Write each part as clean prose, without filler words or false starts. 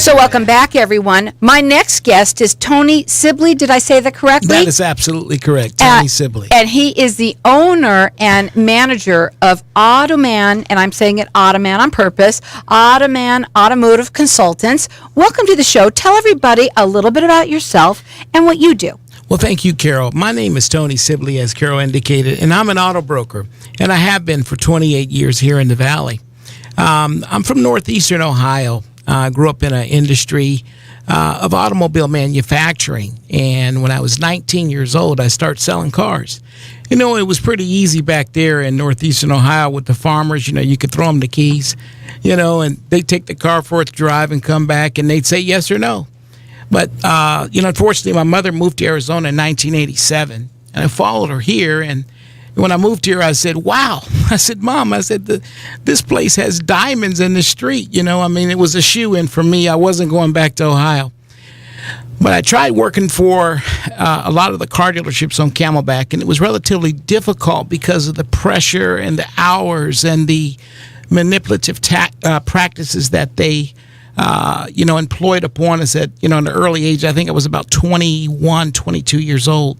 So welcome back, everyone. My next guest is Tony Sibley. Did I say that correctly? That is absolutely correct, Tony Sibley. And he is the owner and manager of Automan, and I'm saying it Automan on purpose, Automan Automotive Consultants. Welcome to the show. Tell everybody a little bit about yourself and what you do. Well, thank you, Carol. My name is Tony Sibley, as Carol indicated, and I'm an auto broker, and I have been for 28 years here in the Valley. I'm from northeastern Ohio. I grew up in an industry of automobile manufacturing, and when I was 19 years old, I started selling cars. You know, it was pretty easy back there in northeastern Ohio with the farmers. You know, you could throw them the keys, you know, and they'd take the car for its drive and come back, and they'd say yes or no. But, you know, unfortunately, my mother moved to Arizona in 1987, and I followed her here, and when I moved here, I said, wow. I said, Mom, I said, this place has diamonds in the street. You know, I mean, it was a shoe-in for me. I wasn't going back to Ohio. But I tried working for a lot of the car dealerships on Camelback, and it was relatively difficult because of the pressure and the hours and the manipulative practices that they, you know, employed upon us at, you know, an early age. I think I was about 21, 22 years old.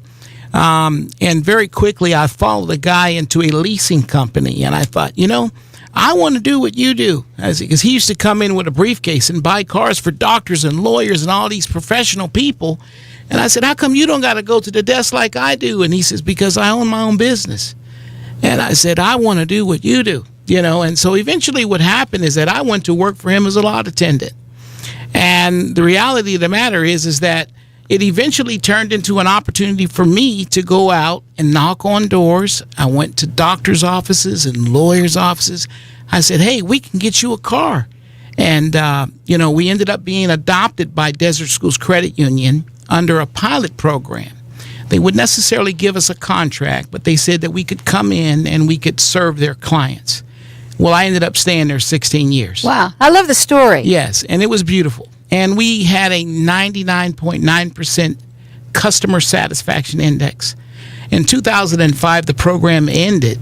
And very quickly, I followed a guy into a leasing company, and I thought, you know, I want to do what you do. Because he used to come in with a briefcase and buy cars for doctors and lawyers and all these professional people. And I said, how come you don't got to go to the desk like I do? And he says, because I own my own business. And I said, I want to do what you do, you know. And so eventually what happened is that I went to work for him as a lot attendant. And the reality of the matter is that it eventually turned into an opportunity for me to go out and knock on doors. I went to doctors' offices and lawyers' offices. I said, hey, we can get you a car. And, you know, we ended up being adopted by Desert Schools Credit Union under a pilot program. They wouldn't necessarily give us a contract, but they said that we could come in and we could serve their clients. Well, I ended up staying there 16 years. Wow. I love the story. Yes, and it was beautiful. And we had a 99.9% customer satisfaction index. In 2005, the program ended,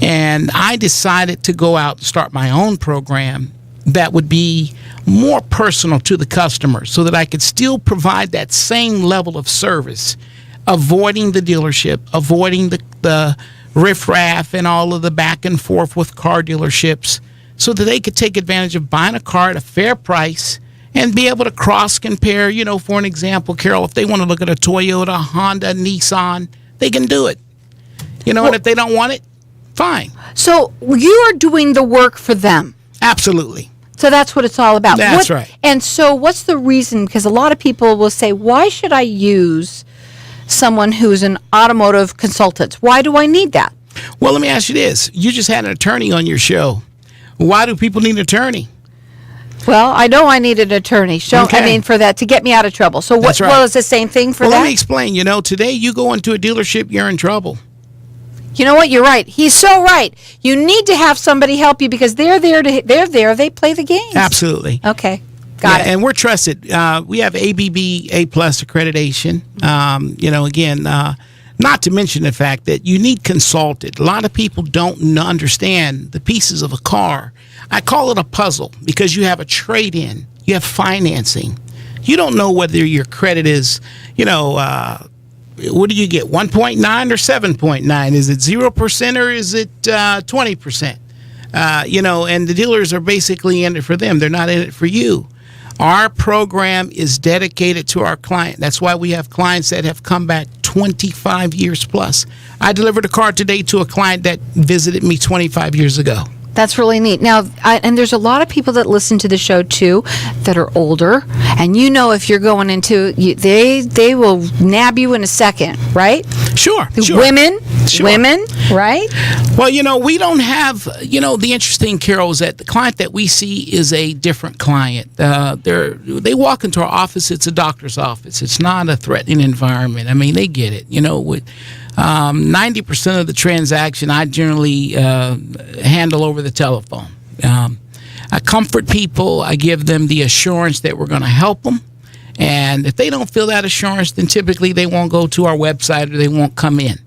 and I decided to go out and start my own program that would be more personal to the customer so that I could still provide that same level of service, avoiding the dealership, avoiding the riffraff and all of the back and forth with car dealerships so that they could take advantage of buying a car at a fair price and be able to cross-compare. You know, for an example, Carol, if they want to look at a Toyota, Honda, Nissan, they can do it. You know, and if they don't want it, fine. So you are doing the work for them. Absolutely. So that's what it's all about. That's right. And so what's the reason? Because a lot of people will say, why should I use someone who's an automotive consultant? Why do I need that? Well, let me ask you this. You just had an attorney on your show. Why do people need an attorney? Well, I know I need an attorney. Okay. I mean, for that, to get me out of trouble. So That's right. Well, it's the same thing for that? Let me explain. You know, today you go into a dealership, you're in trouble. You know what? You're right. He's so right. You need to have somebody help you because they're there. They play the games. Absolutely. Okay. Got it. And we're trusted. We have ABB A+ accreditation. You know, again, not to mention the fact that you need consulted. A lot of people don't understand the pieces of a car. I call it a puzzle because you have a trade-in, you have financing. You don't know whether your credit is, you know, what do you get, 1.9 or 7.9? Is it 0% or is it 20%? You know, and the dealers are basically in it for them. They're not in it for you. Our program is dedicated to our client. That's why we have clients that have come back 25 years plus. I delivered a car today to a client that visited me 25 years ago. That's really neat. Now, and there's a lot of people that listen to the show too that are older, and you know if you're going into, they will nab you in a second, right? Sure. Women, Sure. right? Well, you know, we don't have, you know, the interesting, Carol, is that the client that we see is a different client. They walk into our office, it's a doctor's office. It's not a threatening environment. I mean, they get it. You know, with 90% of the transaction I generally handle over the telephone. I comfort people. I give them the assurance that we're going to help them. And if they don't feel that assurance, then typically they won't go to our website or they won't come in.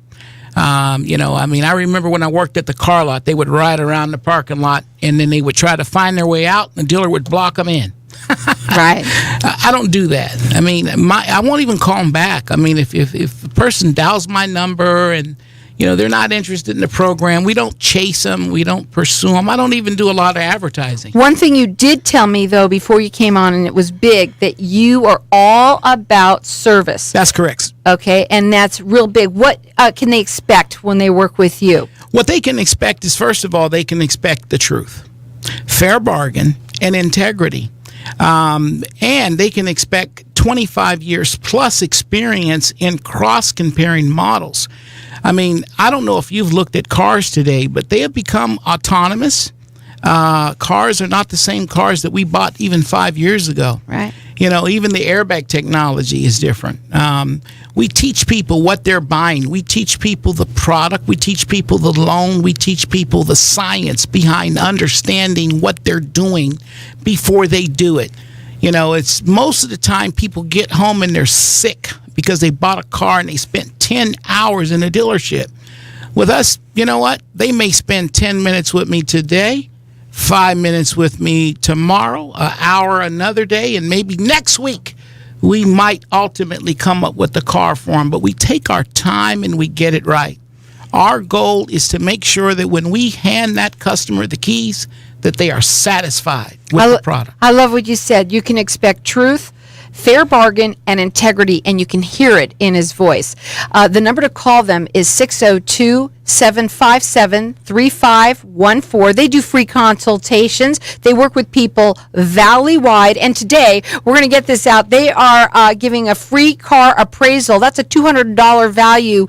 You know, I mean, I remember when I worked at the car lot, they would ride around the parking lot and then they would try to find their way out and the dealer would block them in. Right. I don't do that. I mean, I won't even call them back. I mean, if a person dials my number and they're not interested in the program, we don't chase them, we don't pursue them. I don't even do a lot of advertising. One thing you did tell me, though, before you came on, and it was big, that you are all about service. That's correct. Okay, and that's real big. What can they expect when they work with you? What they can expect is, first of all, they can expect the truth, fair bargain, and integrity. And they can expect 25 years plus experience in cross-comparing models. I mean, I don't know if you've looked at cars today, but they have become autonomous. Cars are not the same cars that we bought even 5 years ago. Right. Even the airbag technology is different. We teach people what they're buying. We teach people the product. We teach people the loan. We teach people the science behind understanding what they're doing before they do it. It's most of the time people get home and they're sick because they bought a car and they spent 10 hours in a dealership. With us, you know what? They may spend 10 minutes with me today, 5 minutes with me tomorrow, an hour another day, and maybe next week we might ultimately come up with the car for them. But we take our time and we get it right. Our goal is to make sure that when we hand that customer the keys, that they are satisfied with the product. I love what you said. You can expect truth, fair bargain, and integrity, and you can hear it in his voice. The number to call them is 602-757-3514. They do free consultations. They work with people valley-wide, and today, we're going to get this out. They are giving a free car appraisal. That's a $200 value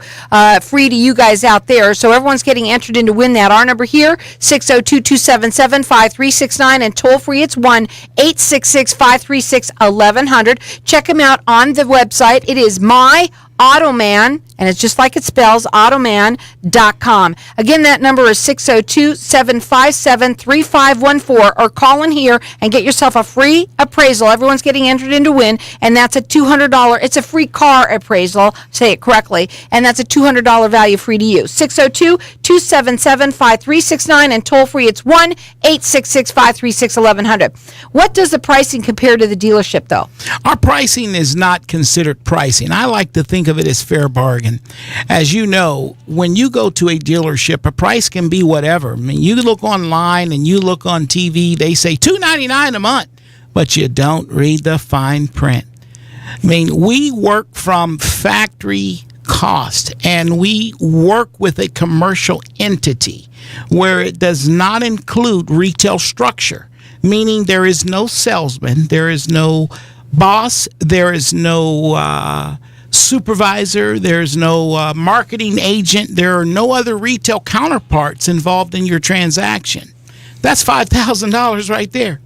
free to you guys out there, so everyone's getting entered in to win that. Our number here, 602-277-5369, and toll-free, it's 1-866-536-1100. Check them out on the website. It is Automan, and it's just like it spells, Automan.com. Again, that number is 602-757-3514, or call in here and get yourself a free appraisal. Everyone's getting entered in to win, and that's a $200. It's a free car appraisal, say it correctly, and that's a $200 value free to you. 602-277-5369, and toll free, it's 1-866-536-1100. What does the pricing compare to the dealership, though? Our pricing is not considered pricing. I like to think of it as fair bargain. As you know, when you go to a dealership, a price can be whatever. I mean, you look online and you look on TV, they say $299 a month, but you don't read the fine print. I mean, we work from factory cost, and we work with a commercial entity where it does not include retail structure, meaning there is no salesman, there is no boss, there is no supervisor, there's no marketing agent, there are no other retail counterparts involved in your transaction. That's $5,000 right there.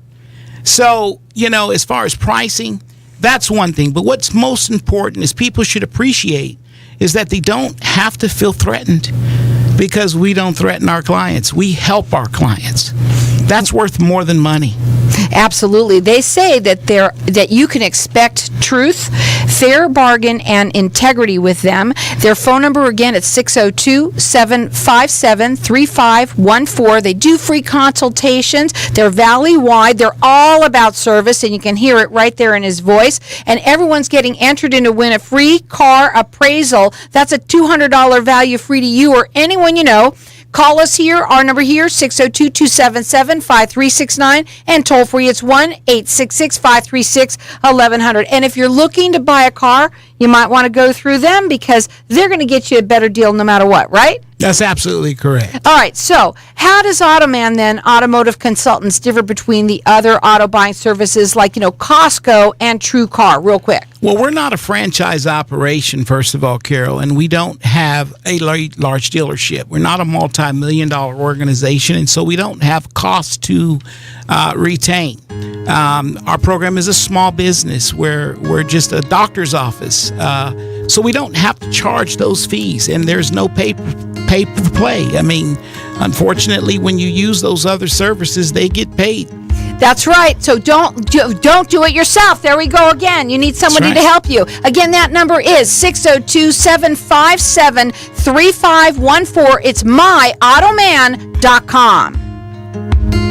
So, as far as pricing, that's one thing. But what's most important is people should appreciate is that they don't have to feel threatened, because we don't threaten our clients. We help our clients. That's worth more than money. Absolutely. They say that you can expect truth, fair bargain, and integrity with them. Their phone number, again, it's 602-757-3514. They do free consultations. They're valley-wide. They're all about service, and you can hear it right there in his voice. And everyone's getting entered in to win a free car appraisal. That's a $200 value free to you or anyone you know. Call us here, our number here, 602-277-5369, and toll free, it's 1-866-536-1100. And if you're looking to buy a car, you might want to go through them, because they're going to get you a better deal no matter what, right? That's absolutely correct. All right, so how does Automan then, Automotive Consultants, differ between the other auto buying services like, Costco and True Car, real quick? Well, we're not a franchise operation, first of all, Carol, and we don't have a large dealership. We're not a multi-million-dollar organization, and so we don't have costs to retain. Our program is a small business. We're just a doctor's office, so we don't have to charge those fees, and there's no pay for play. I mean, unfortunately, when you use those other services, they get paid. That's right. So don't do it yourself. There we go again. You need somebody to help you. Again, that number is 602-757-3514. It's myautoman.com.